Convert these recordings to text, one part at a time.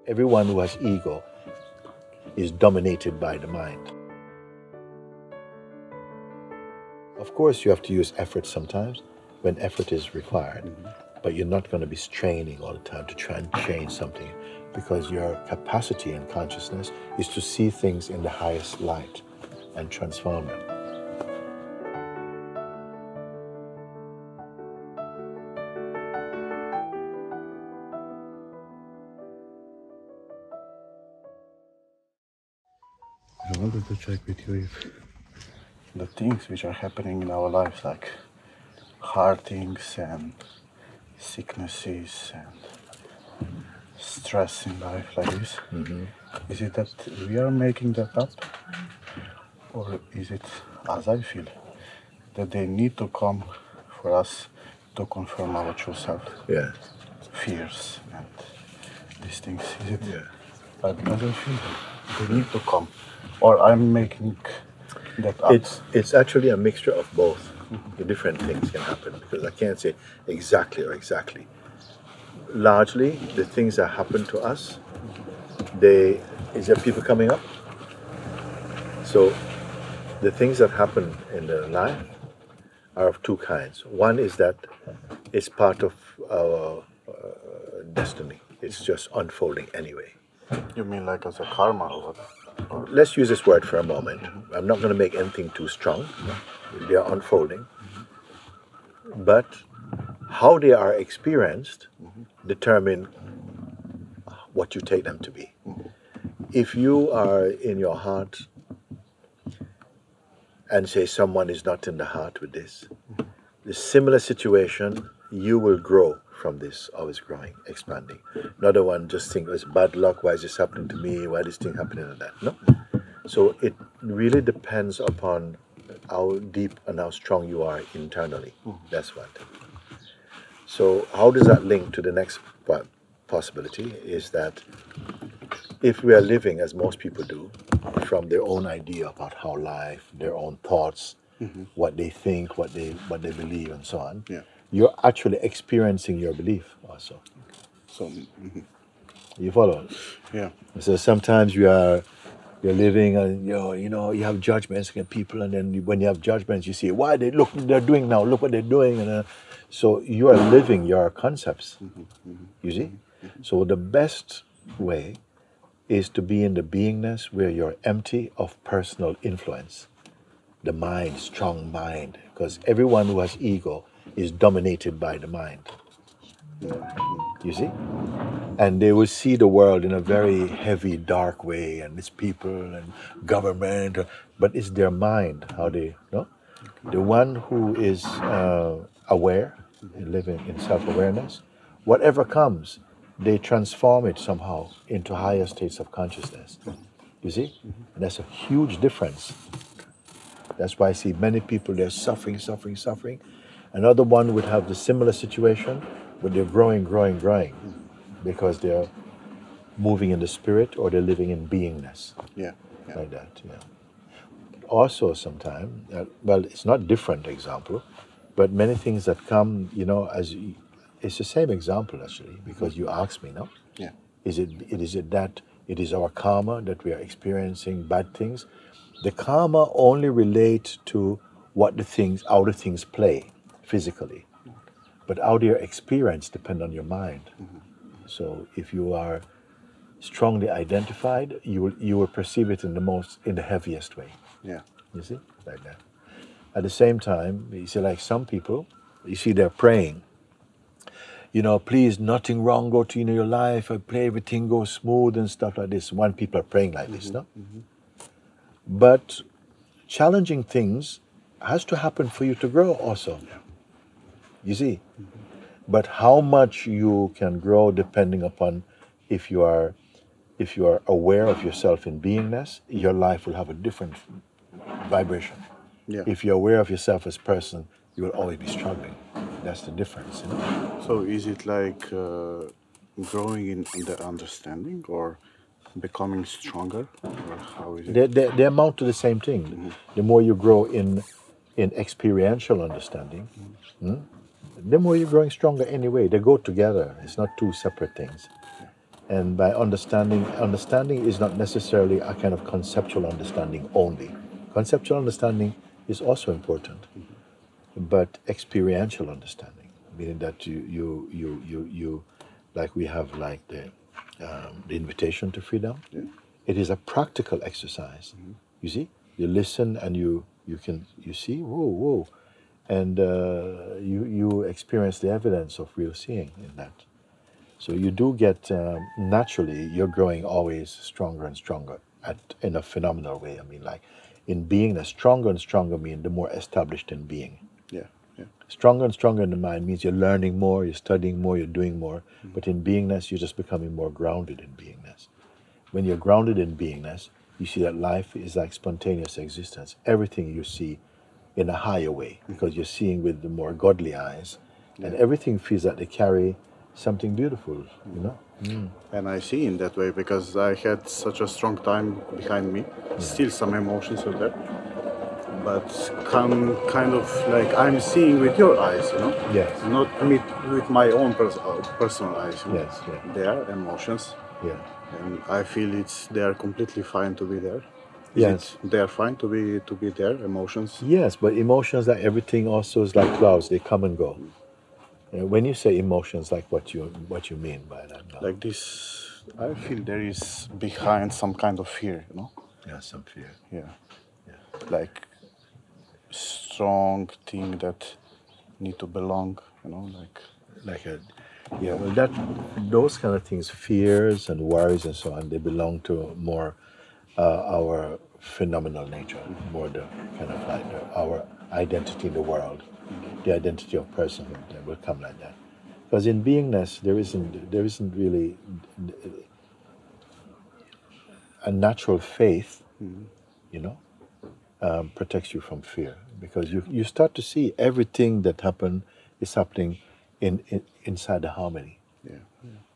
Everyone who has ego is dominated by the mind. Of course, you have to use effort sometimes when effort is required, but you're not going to be straining all the time to try and change something, because your capacity and consciousness is to see things in the highest light and transform them. I wanted to check with you if the things which are happening in our lives, like hard things and sicknesses and stress in life like this, is it that we are making that up? Or is it, as I feel, that they need to come for us to confirm our true self? Yeah. Fears and these things. Is it? Yeah. As I feel, they need to come. Or I'm making that up. It's actually a mixture of both. The different things can happen, because I can't say exactly or exactly. Largely, the things that happen to us, is there people coming up? So, the things that happen in the life are of two kinds. One is that it's part of our destiny. It's just unfolding anyway. You mean like as a karma or what? Or Let's use this word for a moment. I'm not going to make anything too strong. They are unfolding. But how they are experienced determine what you take them to be. If you are in your heart and say someone is not in the heart with this, the similar situation, you will grow from this, always growing, expanding. Another one just think it's bad luck, why is this happening to me, why is this thing happening like that? No. So it really depends upon how deep and how strong you are internally. That's one thing. So how does that link to the next possibility is that if we are living, as most people do, from their own idea about how life, their own thoughts, what they think, what they believe, and so on, you're actually experiencing your belief also. so, You follow? yeah. So sometimes you're living and you have judgments against people, and then when you have judgments, you see why they're doing now. Look what they're doing, and so you are living your concepts. You see, so the best way is to be in the beingness where you're empty of personal influence. The mind, strong mind, because everyone who has ego is dominated by the mind. You see? And they will see the world in a very heavy, dark way, and it's people and government, but it's their mind, how they, no? The one who is aware, living in self-awareness, whatever comes, they transform it somehow into higher states of consciousness. You see? And that's a huge difference. That's why I see many people, they're suffering. Another one would have the similar situation, but they're growing, because they're moving in the spirit or they're living in beingness. Yeah. Like that, yeah. Also sometimes, well, it's not different example, but many things that come, it's the same example actually, because you asked me, no? Yeah. Is it that it is our karma that we are experiencing bad things? The karma only relates to how the things play physically, but how they are experienced depend on your mind. So if you are strongly identified, you will perceive it in the heaviest way. Yeah. You see, like that. At the same time, you see, like some people, you see, they're praying. Please, nothing wrong go to your life. I pray everything goes smooth and stuff like this. One people are praying like this, no? But challenging things has to happen for you to grow also. You see? But how much you can grow depending upon if you are aware of yourself in beingness, your life will have a different vibration. Yeah. If you're aware of yourself as person, you will always be struggling. That's the difference. So is it like growing in the understanding or becoming stronger? Or how is it? They amount to the same thing. The more you grow in experiential understanding, the more you're growing stronger anyway. They go together. It's not two separate things. And by understanding is not necessarily a kind of conceptual understanding only. Conceptual understanding is also important, but experiential understanding, meaning that you like we have like the invitation to freedom. Yeah. It is a practical exercise. You see, you listen and you see, whoa, and you experience the evidence of real seeing in that. So you do get, naturally, you're growing always stronger and stronger in a phenomenal way. I mean, like in beingness, stronger and stronger mean the more established in being. Yeah. Yeah. Stronger and stronger in the mind means you're learning more, you're studying more, you're doing more. But in beingness, you're just becoming more grounded in beingness. When you're grounded in beingness, you see that life is like spontaneous existence. Everything you see in a higher way, because you're seeing with the more godly eyes. And everything feels that they carry something beautiful, you know? And I see in that way because I had such a strong time behind me. Still some emotions are there, but kind of like I'm seeing with your eyes, you know? Yes. Not with my own personal eyes. You know? Yes, yeah. They are emotions. Yeah. And I feel they are completely fine to be there. Yes. They are fine to be there, emotions. Yes, but emotions, like everything also is like clouds, they come and go. When you say emotions, like what you mean by that? No? Like this, I feel there is behind some kind of fear, you know? Yeah, some fear. Yeah. Like strong thing that need to belong, you know, well, those kind of things, fears and worries and so on, they belong to more our phenomenal nature, more the kind of like our identity in the world, the identity of personhood that will come like that. Because in beingness, there isn't really a natural faith, you know, protects you from fear, because you start to see everything that is happening inside the harmony. Yeah.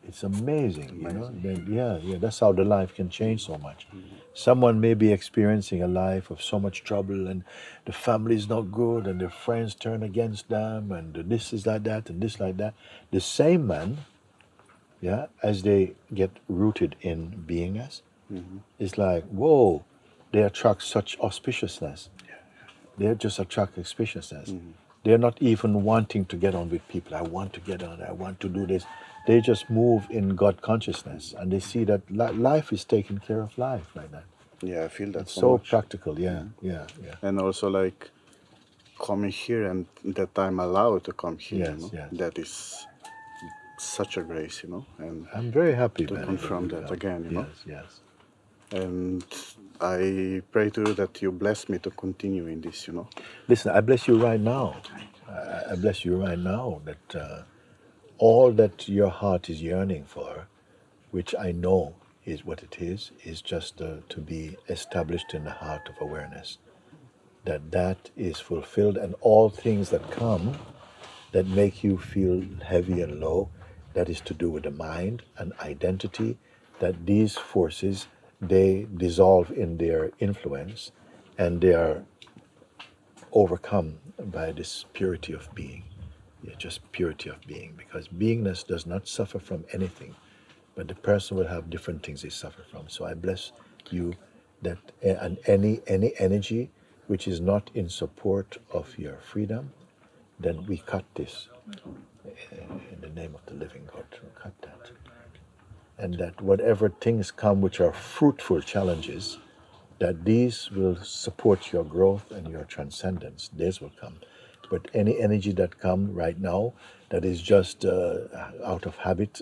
It's amazing, you know. Then, that's how the life can change so much. Someone may be experiencing a life of so much trouble, and the family is not good, and their friends turn against them, and this is like that, and this like that. The same man, as they get rooted in beingness, it's like, whoa, they attract such auspiciousness. They just attract auspiciousness. They're not even wanting to get on with people. I want to get on, I want to do this. They just move in God consciousness, and they see that life is taking care of life like that. Yeah, I feel that It's so much. practical, yeah. And also like coming here and that I'm allowed to come here, Yes, you know? yes. That is such a grace, you know? And I'm very happy to man, confirm that come. again, you know? Yes. And I pray to you that you bless me to continue in this, you know? Listen, I bless you right now. I bless you right now that all that your heart is yearning for, which I know is what it is just to be established in the heart of awareness. That is fulfilled, and all things that come that make you feel heavy and low, that is to do with the mind and identity, that these forces, they dissolve in their influence, and they are overcome by this purity of being. Just purity of being, because beingness does not suffer from anything, but the person will have different things they suffer from. So I bless you that and any energy which is not in support of your freedom, then we cut this in the name of the living God. We cut that. And that whatever things come which are fruitful challenges, that these will support your growth and your transcendence. These will come. But any energy that come right now that is just out of habit,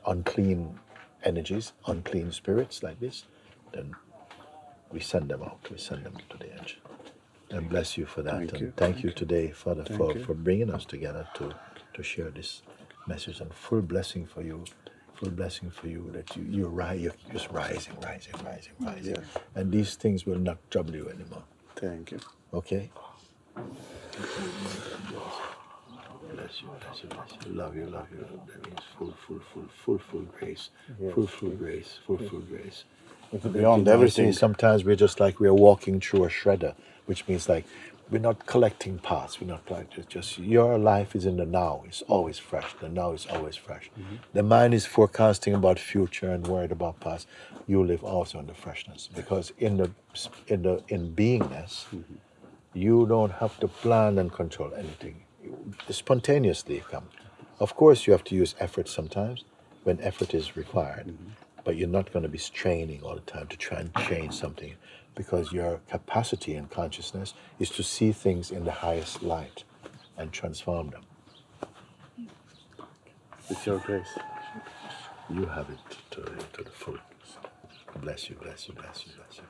unclean energies, unclean spirits like this, then we send them out. We send them to the edge. And bless you for that. Thank you today, Father, for bringing us together to share this message, and full blessing for you. Full blessing for you that you're just rising. Yeah. And these things will not trouble you anymore. Thank you. Okay? Bless you. Love you. That means full grace. Yes. Full grace. Beyond everything. Sometimes we're just like we're walking through a shredder, which means like we're not collecting parts. We're not collecting. It's just your life is in the now. It's always fresh. The now is always fresh. The mind is forecasting about future and worried about past. You live also in the freshness, because in beingness, you don't have to plan and control anything. Spontaneously come. Of course, you have to use effort sometimes when effort is required, but you're not going to be straining all the time to try and change something, because your capacity in consciousness is to see things in the highest light and transform them. It's your grace. You have it to the full. Bless you, bless you, bless you, bless you.